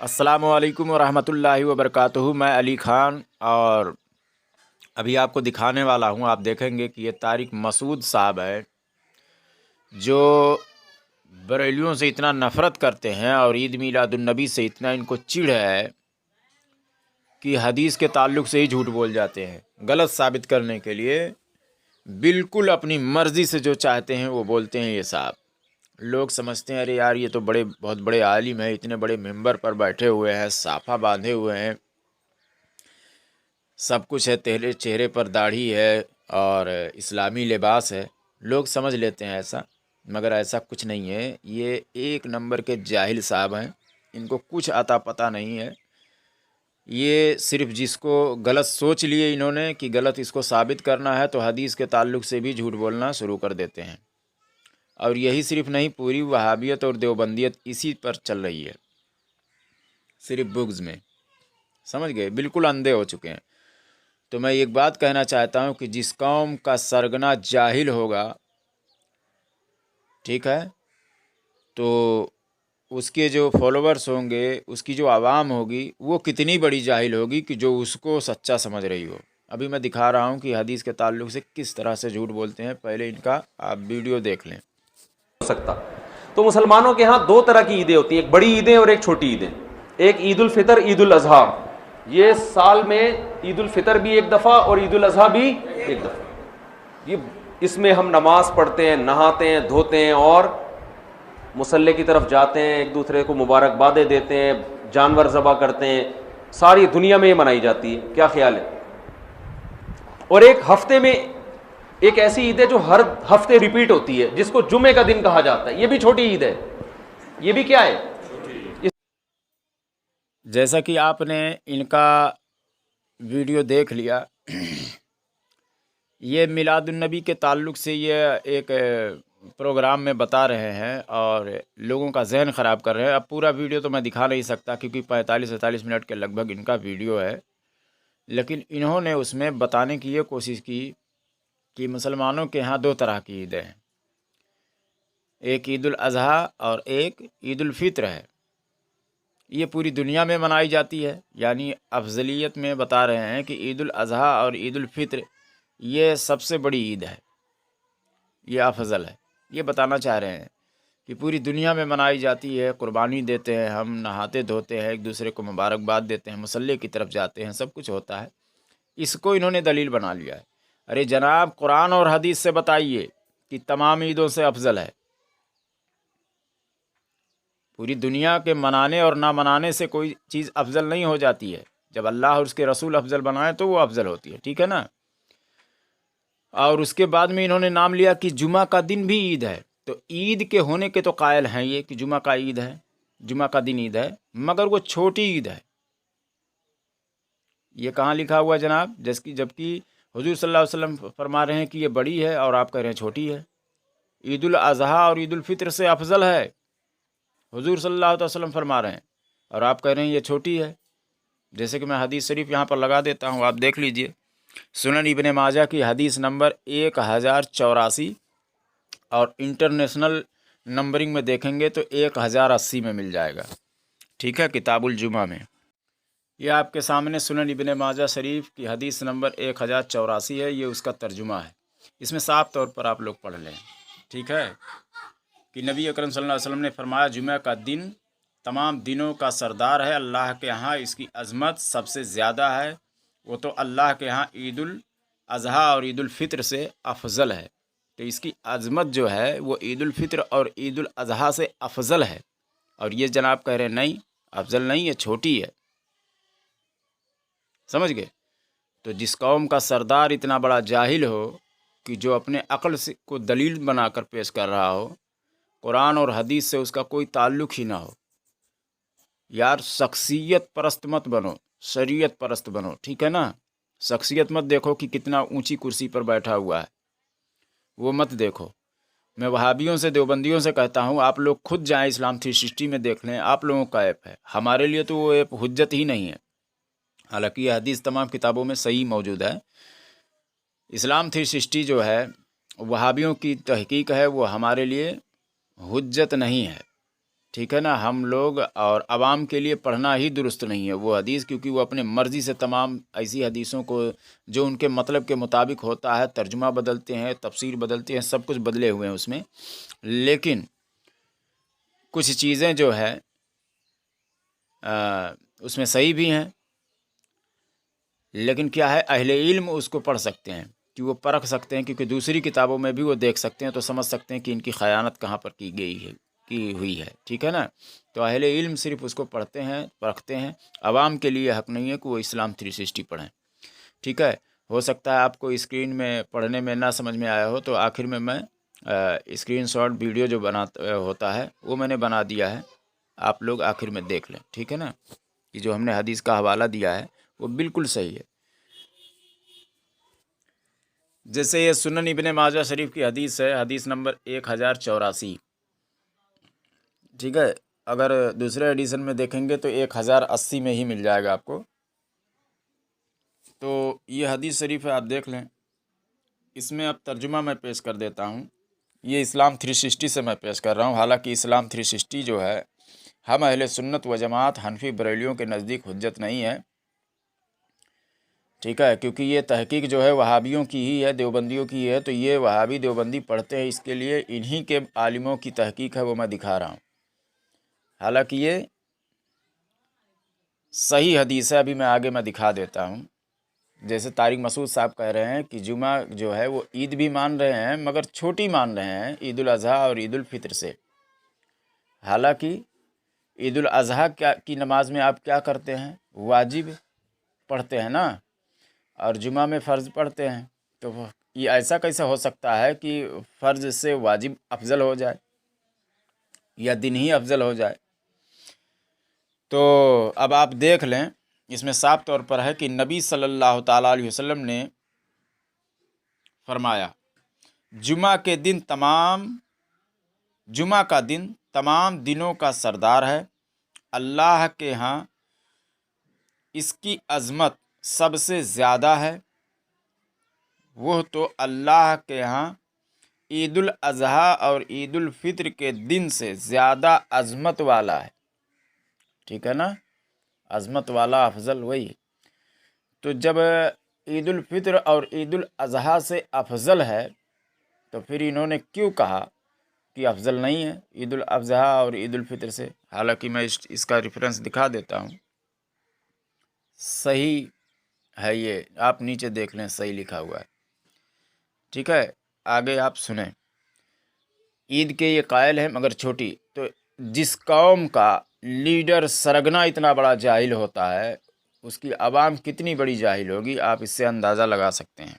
अस्सलामु अलैकुम वरहमतुल्लाहि वबरकातुहू। मैं अली ख़ान और अभी आपको दिखाने वाला हूँ। आप देखेंगे कि ये तारिक मसूद साहब है जो बरेलियों से इतना नफ़रत करते हैं और ईद मिलादुन्नबी से इतना इनको चिढ़ है कि हदीस के ताल्लुक़ से ही झूठ बोल जाते हैं। गलत साबित करने के लिए बिल्कुल अपनी मर्ज़ी से जो चाहते हैं वो बोलते हैं। ये साहब लोग समझते हैं अरे यार ये तो बहुत बड़े आलिम हैं, इतने बड़े मिंबर पर बैठे हुए हैं, साफा बांधे हुए हैं, सब कुछ है, तेरे चेहरे पर दाढ़ी है और इस्लामी लिबास है। लोग समझ लेते हैं ऐसा, मगर ऐसा कुछ नहीं है। ये एक नंबर के जाहिल साहब हैं, इनको कुछ आता पता नहीं है। ये सिर्फ जिसको गलत सोच लिए इन्होंने कि गलत इसको साबित करना है तो हदीस के ताल्लुक़ से भी झूठ बोलना शुरू कर देते हैं। और यही सिर्फ नहीं, पूरी वहाबियत और देवबंदियत इसी पर चल रही है, सिर्फ बुग्ज में। समझ गए, बिल्कुल अंधे हो चुके हैं। तो मैं एक बात कहना चाहता हूं कि जिस कौम का सरगना जाहिल होगा, ठीक है, तो उसके जो फॉलोअर्स होंगे, उसकी जो आवाम होगी, वो कितनी बड़ी जाहिल होगी कि जो उसको सच्चा समझ रही हो। अभी मैं दिखा रहा हूं कि हदीस के ताल्लुक़ से किस तरह से झूठ बोलते हैं। पहले इनका आप वीडियो देख लें। सकता। तो मुसलमानों के यहाँ दो तरह की ईदें होती हैं, एक बड़ी ईदें और एक छोटी ईदें। एक ईद उल फितर, ईद उल अजहा। ये साल में ईद उल फितर भी एक दफ़ा और ईद उल अजहा भी एक दफ़ा। ये इसमें हम नमाज पढ़ते हैं, नहाते हैं, धोते हैं और मुसल्ले की तरफ जाते हैं, एक दूसरे को मुबारकबादें देते हैं, जानवर ज़बह करते हैं। सारी दुनिया में ये मनाई जाती है। क्या ख्याल है? और एक हफ्ते में एक ऐसी ईद है जो हर हफ्ते रिपीट होती है, जिसको जुमे का दिन कहा जाता है। ये भी छोटी ईद है। ये भी क्या है? जैसा कि आपने इनका वीडियो देख लिया, ये मिलादुन्नबी के ताल्लुक़ से ये एक प्रोग्राम में बता रहे हैं और लोगों का जहन ख़राब कर रहे हैं। अब पूरा वीडियो तो मैं दिखा नहीं सकता क्योंकि 45-47 मिनट के लगभग इनका वीडियो है, लेकिन इन्होंने उसमें बताने की ये कोशिश की कि मुसलमानों के यहाँ दो तरह की ईदें हैं, एक ईद उल अज़हा और एक ईद उल फित्र है। ये पूरी दुनिया में मनाई जाती है, यानी अफजलियत में बता रहे हैं कि ईद उल अज़हा और ईद उल फित्र ये सबसे बड़ी ईद है, ये अफजल है। ये बताना चाह रहे हैं कि पूरी दुनिया में मनाई जाती है, कुर्बानी देते हैं, हम नहाते धोते हैं, एक दूसरे को मुबारकबाद देते हैं, मुसल्ले की तरफ जाते हैं, सब कुछ होता है। इसको इन्होंने दलील बना लिया है। अरे जनाब, कुरान और हदीस से बताइए कि तमाम ईदों से अफजल है। पूरी दुनिया के मनाने और ना मनाने से कोई चीज़ अफजल नहीं हो जाती है। जब अल्लाह और उसके रसूल अफजल बनाए तो वो अफजल होती है, ठीक है ना। और उसके बाद में इन्होंने नाम लिया कि जुमा का दिन भी ईद है। तो ईद के होने के तो कायल हैं ये कि जुमा का ईद है, जुमा का दिन ईद है, मगर वो छोटी ईद है। ये कहाँ लिखा हुआ जनाब? जबकि हुजूर सल्लल्लाहु अलैहि वसल्लम फरमा रहे हैं कि ये बड़ी है और आप कह रहे हैं छोटी है। ईद उल अज़हा और ईद उल फित्र से अफजल है, हुजूर सल्लल्लाहु अलैहि वसल्लम फरमा रहे हैं, और आप कह रहे हैं ये छोटी है। जैसे कि मैं हदीस शरीफ यहाँ पर लगा देता हूँ, आप देख लीजिए। सुनन इब्ने माजा की हदीस नंबर 1084 और इंटरनेशनल नंबरिंग में देखेंगे तो 1080 में मिल जाएगा, ठीक है, किताबुल जुमा में। ये आपके सामने सुनन इब्ने माजा शरीफ की हदीस नंबर 1084 है, ये उसका तर्जुमा है। इसमें साफ तौर पर आप लोग पढ़ लें, ठीक है, कि नबी अकरम सल्लल्लाहु अलैहि वसल्लम ने फरमाया जुमे का दिन तमाम दिनों का सरदार है, अल्लाह के यहाँ इसकी अज़मत सबसे ज़्यादा है। वो तो अल्लाह के यहाँ ईद उल अज़हा और ईद उल फित्र से अफजल है। तो इसकी अज़मत जो है वो ईद उल फित्र और ईद उल अज़हा से अफजल है। और ये जनाब कह रहे हैं नहीं, अफजल नहीं है, छोटी है। समझ गए? तो जिस कौम का सरदार इतना बड़ा जाहिल हो कि जो अपने अक्ल से को दलील बनाकर पेश कर रहा हो, कुरान और हदीस से उसका कोई ताल्लुक़ ही ना हो, यार शख्सियत परस्त मत बनो, शरीयत परस्त बनो, ठीक है ना। शख्सियत मत देखो कि कितना ऊंची कुर्सी पर बैठा हुआ है, वो मत देखो। मैं वहाबियों से, देवबंदियों से कहता हूँ, आप लोग खुद जाएं इस्लाम 360 में देख लें, आप लोगों का ऐप है। हमारे लिए तो वो ऐप हुज्जत ही नहीं है, हालांकि ये हदीस तमाम किताबों में सही मौजूद है। इस्लाम 360 जो है वहाबियों की तहकीक है, वो हमारे लिए हुज्जत नहीं है। ٹھیک ہے نا. ہم لوگ اور عوام کے لیے پڑھنا ہی درست نہیں ہے وہ حدیث، کیونکہ وہ اپنے مرضی سے تمام ایسی حدیثوں کو جو ان کے مطلب کے مطابق ہوتا ہے ترجمہ بدلتے ہیں، تفسیر بدلتے ہیں، سب کچھ بدلے ہوئے ہیں اس میں. لیکن کچھ چیزیں جو ہے اس میں صحیح بھی ہیں، لیکن کیا ہے اہل علم اس کو پڑھ سکتے ہیں کہ وہ پرکھ سکتے ہیں، کیونکہ دوسری کتابوں میں بھی وہ دیکھ سکتے ہیں تو سمجھ سکتے ہیں کہ ان کی خیانت کہاں پر کی گئی ہے، کی ہوئی ہے. ٹھیک ہے نا. تو اہل علم صرف اس کو پڑھتے ہیں، پرکھتے ہیں. عوام کے لیے حق نہیں ہے کہ وہ اسلام 360 پڑھیں. ٹھیک ہے. ہو سکتا ہے آپ کو اسکرین میں پڑھنے میں نہ سمجھ میں آیا ہو، تو آخر میں اسکرین شاٹ ویڈیو جو بناتا ہوتا ہے وہ میں نے بنا دیا ہے، آپ لوگ آخر میں دیکھ لیں. ٹھیک ہے نا. کہ جو ہم نے حدیث کا حوالہ دیا ہے وہ بالکل صحیح ہے. جیسے یہ سنن ابن ماجہ شریف کی حدیث ہے، حدیث نمبر 1084. ٹھیک ہے. اگر دوسرے ایڈیشن میں دیکھیں گے تو 1080 میں ہی مل جائے گا آپ کو. تو یہ حدیث شریف ہے، آپ دیکھ لیں. اس میں اب ترجمہ میں پیش کر دیتا ہوں. یہ اسلام 360 سے میں پیش کر رہا ہوں. حالانکہ اسلام 360 جو ہے ہم اہل سنت و جماعت حنفی بریلیوں کے نزدیک حجت نہیں ہے. ٹھیک ہے. کیونکہ یہ تحقیق جو ہے وہابیوں کی ہی ہے، دیوبندیوں کی ہے. تو یہ وہابی دیوبندی پڑھتے ہیں، اس کے لیے انہی کے عالموں کی تحقیق ہے، وہ میں دکھا رہا ہوں. حالانکہ یہ صحیح حدیث ہے. ابھی میں آگے میں دکھا دیتا ہوں. جیسے طارق مسعود صاحب کہہ رہے ہیں کہ جمعہ جو ہے وہ عید بھی مان رہے ہیں مگر چھوٹی مان رہے ہیں عید الاضحیٰ اور عید الفطر سے. حالانکہ عید الاضحیٰ کی نماز میں آپ کیا کرتے ہیں؟ واجب پڑھتے ہیں نا، اور جمعہ میں فرض پڑھتے ہیں. تو یہ ایسا کیسے ہو سکتا ہے کہ فرض سے واجب افضل ہو جائے یا دن ہی افضل ہو جائے؟ تو اب آپ دیکھ لیں، اس میں صاف طور پر ہے کہ نبی صلی اللہ تعالیٰ علیہ وسلم نے فرمایا جمعہ کا دن تمام دنوں کا سردار ہے. اللہ کے ہاں اس کی عظمت سب سے زیادہ ہے. وہ تو اللہ کے ہاں عید الاضحیٰ اور عید الفطر کے دن سے زیادہ عظمت والا ہے. ٹھیک ہے نا. عظمت والا افضل وہی. تو جب عید الفطر اور عید الاضحیٰ سے افضل ہے تو پھر انہوں نے کیوں کہا کہ افضل نہیں ہے عید الاضحیٰ اور عید الفطر سے؟ حالانکہ میں اس کا ریفرنس دکھا دیتا ہوں. صحیح ہے، یہ آپ نیچے دیکھ لیں، صحیح لکھا ہوا ہے. ٹھیک ہے. آگے آپ سنیں. عید کے یہ قائل ہے مگر چھوٹی. تو جس قوم کا لیڈر سرگنا اتنا بڑا جاہل ہوتا ہے، اس کی عوام کتنی بڑی جاہل ہوگی، آپ اس سے اندازہ لگا سکتے ہیں.